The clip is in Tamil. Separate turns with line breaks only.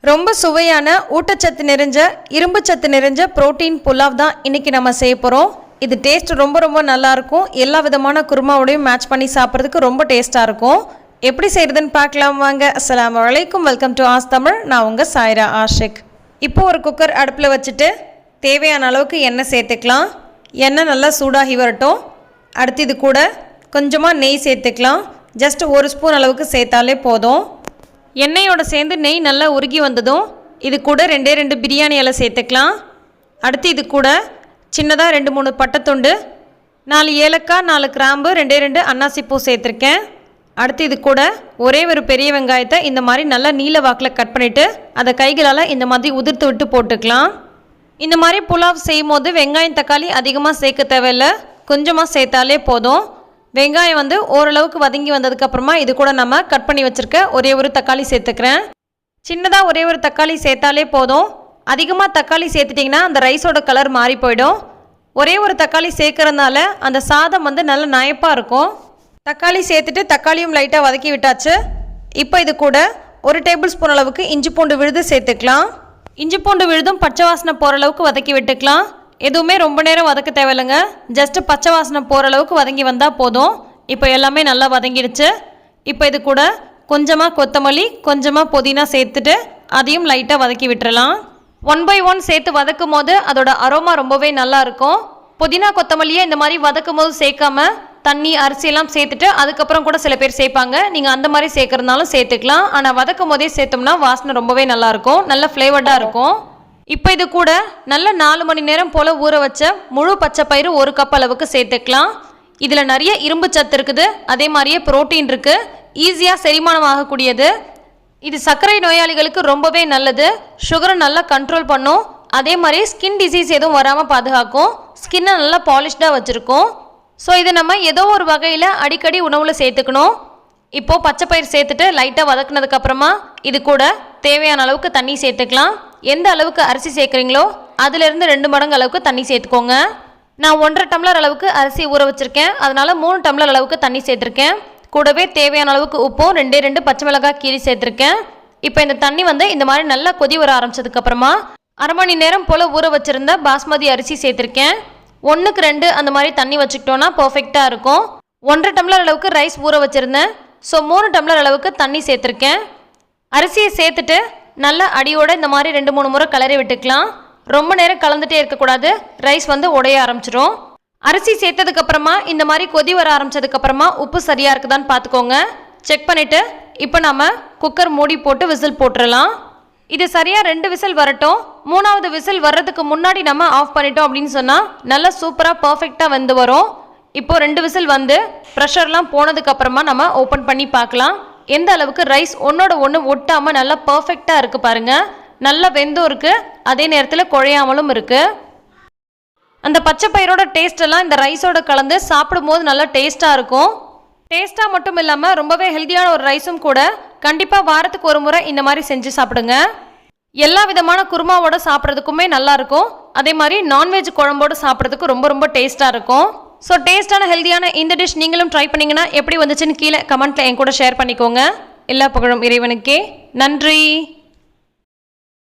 ரொம்ப சுவையான ஊட்டச்சத்து நிறைஞ்ச இரும்பு சத்து நிறைஞ்ச புரோட்டீன் புலாவ் தான் இன்றைக்கி நம்ம செய்ய போகிறோம். இது டேஸ்ட் ரொம்ப ரொம்ப நல்லாயிருக்கும். எல்லா விதமான குருமாவோடையும் மேட்ச் பண்ணி சாப்பிட்றதுக்கு ரொம்ப டேஸ்ட்டாக இருக்கும். எப்படி செய்கிறதுன்னு பார்க்கலாம் வாங்க. அஸ்ஸலாமு அலைக்கும், வெல்கம் டு ஆஸ் தமிழ். நான் உங்கள் சாய்ரா ஆஷிக். இப்போது ஒரு குக்கர் அடுப்பில் வச்சுட்டு தேவையான அளவுக்கு எண்ணெய் சேர்த்துக்கலாம். எண்ணெய் நல்லா சூடாகி வரட்டும். அடுத்து இது கூட கொஞ்சமாக நெய் சேர்த்துக்கலாம். ஜஸ்ட் ஒரு ஸ்பூன் அளவுக்கு சேர்த்தாலே போதும். எண்ணெயோடு சேர்ந்து நெய் நல்லா உருகி வந்ததும் இது கூட ரெண்டு பிரியாணி இலை சேர்த்துக்கலாம். அடுத்து இது கூட சின்னதாக 2-3 பட்டைத்துண்டு, 4 ஏலக்காய், 4 கிராம்பு, 2 அன்னாசிப்பூ சேர்த்துருக்கேன். அடுத்து இது கூட ஒரே ஒரு பெரிய வெங்காயத்தை இந்த மாதிரி நல்லா நீல வாக்கில் கட் பண்ணிவிட்டு அதை கைகளால் இந்த மாதிரி உதிர்த்து விட்டு போட்டுக்கலாம். இந்த மாதிரி புலாவ் செய்யும் போது வெங்காயம் தக்காளி அதிகமாக சேர்க்க தேவையில்லை, கொஞ்சமாக சேர்த்தாலே போதும். வெங்காயம் ஓரளவுக்கு வதங்கி வந்ததுக்கப்புறமா இது கூட நம்ம கட் பண்ணி வச்சுருக்க ஒரே ஒரு தக்காளி சேர்த்துக்கிறேன். சின்னதாக ஒரே ஒரு தக்காளி சேர்த்தாலே போதும். அதிகமாக தக்காளி சேர்த்துட்டிங்கன்னா அந்த ரைஸோட கலர் மாறி போயிடும். ஒரே ஒரு தக்காளி சேர்க்கறதுனால அந்த சாதம் நல்ல நயப்பாக இருக்கும். தக்காளி சேர்த்துட்டு தக்காளியும் லைட்டாக வதக்கி விட்டாச்சு. இப்போ இது கூட 1 டேபிள் ஸ்பூன் அளவுக்கு இஞ்சி பூண்டு விழுது சேர்த்துக்கலாம். இஞ்சி பூண்டு விழுதும் பச்சை வாசனை போகிற அளவுக்கு வதக்கி விட்டுக்கலாம். எதுவுமே ரொம்ப நேரம் வதக்க தேவையில்லைங்க, ஜஸ்ட்டு பச்சை வாசனை போகிற அளவுக்கு வதங்கி வந்தால் போதும். இப்போ எல்லாமே நல்லா வதங்கிடுச்சு. இப்போ இது கூட கொஞ்சமாக கொத்தமல்லி, கொஞ்சமாக புதினா சேர்த்துட்டு அதையும் லைட்டாக வதக்கி விட்டுறலாம். 1 by 1 சேர்த்து வதக்கும் போது அதோட அரோமா ரொம்பவே நல்லா இருக்கும். புதினா கொத்தமல்லியை இந்த மாதிரி வதக்கும் போது சேர்க்காம தண்ணி அரிசியெல்லாம் சேர்த்துட்டு அதுக்கப்புறம் கூட சில பேர் சேர்ப்பாங்க. நீங்கள் அந்த மாதிரி சேர்க்கறதுனாலும் சேர்த்துக்கலாம். ஆனால் வதக்கும் போதே சேர்த்தோம்னா வாசனை ரொம்பவே நல்லாயிருக்கும், நல்ல ஃப்ளேவர்டாக இருக்கும். இப்போ இது கூட நல்ல 4 மணி நேரம் போல் ஊற வச்ச முழு பச்சை பயிறு 1 கப் அளவுக்கு சேர்த்துக்கலாம். இதில் நிறைய இரும்பு சத்து இருக்குது, அதே மாதிரியே புரோட்டீன் இருக்குது, ஈஸியாக செரிமானம் ஆகக்கூடியது. இது சர்க்கரை நோயாளிகளுக்கு ரொம்பவே நல்லது, சுகரை நல்லா கண்ட்ரோல் பண்ணும். அதே மாதிரி ஸ்கின் டிசீஸ் எதுவும் வராமல் பாதுகாக்கும், ஸ்கின்னை நல்லா பாலிஷ்டாக வச்சுருக்கும். ஸோ இதை நம்ம ஏதோ ஒரு வகையில் அடிக்கடி உணவில் சேர்த்துக்கணும். இப்போது பச்சை பயிர் சேர்த்துட்டு லைட்டாக வதக்குனதுக்கப்புறமா இது கூட தேவையான அளவுக்கு தண்ணி சேர்த்துக்கலாம். எந்த அளவுக்கு அரிசி சேர்க்குறீங்களோ அதிலிருந்து 2 மடங்கு அளவுக்கு தண்ணி சேர்த்துக்கோங்க. நான் 1.5 டம்ளர் அளவுக்கு அரிசி ஊற வச்சுருக்கேன், அதனால் 3 டம்ளர் அளவுக்கு தண்ணி சேர்த்துருக்கேன். கூடவே தேவையான அளவுக்கு உப்பும் 2 பச்சை மிளகாய் கீரி சேர்த்துருக்கேன். இப்போ இந்த தண்ணி இந்த மாதிரி நல்லா கொதி வர ஆரம்பிச்சதுக்கப்புறமா 1/2 மணி நேரம் போல் ஊற வச்சுருந்த பாஸ்மதி அரிசி சேர்த்துருக்கேன். 1க்கு 2 அந்த மாதிரி தண்ணி வச்சுக்கிட்டோன்னா பர்ஃபெக்டாக இருக்கும். 1.5 டம்ளர் அளவுக்கு ரைஸ் ஊற வச்சுருந்தேன், ஸோ 3 டம்ளர் அளவுக்கு தண்ணி சேர்த்துருக்கேன். அரிசியை சேர்த்துட்டு நல்லா அடியோடு இந்த மாதிரி 2-3 முறை கிளறி விட்டுக்கலாம். ரொம்ப நேரம் கலந்துகிட்டே இருக்கக்கூடாது, ரைஸ் உடைய ஆரம்பிச்சிடும். அரிசி சேர்த்ததுக்கப்புறமா இந்த மாதிரி கொதி வர ஆரம்பித்ததுக்கப்புறமா உப்பு சரியாக இருக்குதான்னு பார்த்துக்கோங்க. செக் பண்ணிவிட்டு இப்போ நம்ம குக்கர் மூடி போட்டு விசில் போட்டுடலாம். இது சரியாக 2 விசில் வரட்டும். 3வது விசில் வர்றதுக்கு முன்னாடி நம்ம ஆஃப் பண்ணிட்டோம் அப்படின்னு சொன்னால் நல்லா சூப்பராக பர்ஃபெக்டாக வெந்து வரும். இப்போது 2 விசில் ப்ரெஷர்லாம் போனதுக்கப்புறமா நம்ம ஓப்பன் பண்ணி பார்க்கலாம் எந்த அளவுக்கு ரைஸ் ஒன்றோட ஒன்று ஒட்டாமல் நல்லா பர்ஃபெக்டாக இருக்குது பாருங்கள். நல்லா வெந்தும் இருக்குது, அதே நேரத்தில் குழையாமலும் இருக்குது. அந்த பச்சை பயிரோட டேஸ்ட்டெல்லாம் இந்த ரைஸோட கலந்து சாப்பிடும்போது நல்லா டேஸ்ட்டாக இருக்கும். டேஸ்ட்டாக மட்டும் இல்லாமல் ரொம்பவே ஹெல்த்தியான ஒரு ரைஸும் கூட. கண்டிப்பாக வாரத்துக்கு ஒரு முறை இந்த மாதிரி செஞ்சு சாப்பிடுங்க. எல்லா விதமான குருமாவோட சாப்பிட்றதுக்குமே நல்லாயிருக்கும். அதே மாதிரி நான்வெஜ் குழம்போடு சாப்பிட்றதுக்கு ரொம்ப ரொம்ப டேஸ்ட்டாக இருக்கும். ஸோ டேஸ்ட்டான ஹெல்த்தியான இந்த டிஷ் நீங்களும் ட்ரை பண்ணிங்கன்னா எப்படி வந்துச்சுன்னு கீழே கமெண்ட்டில் என் கூட ஷேர் பண்ணிக்கோங்க. எல்லா புகழும் இறைவனுக்கே. நன்றி.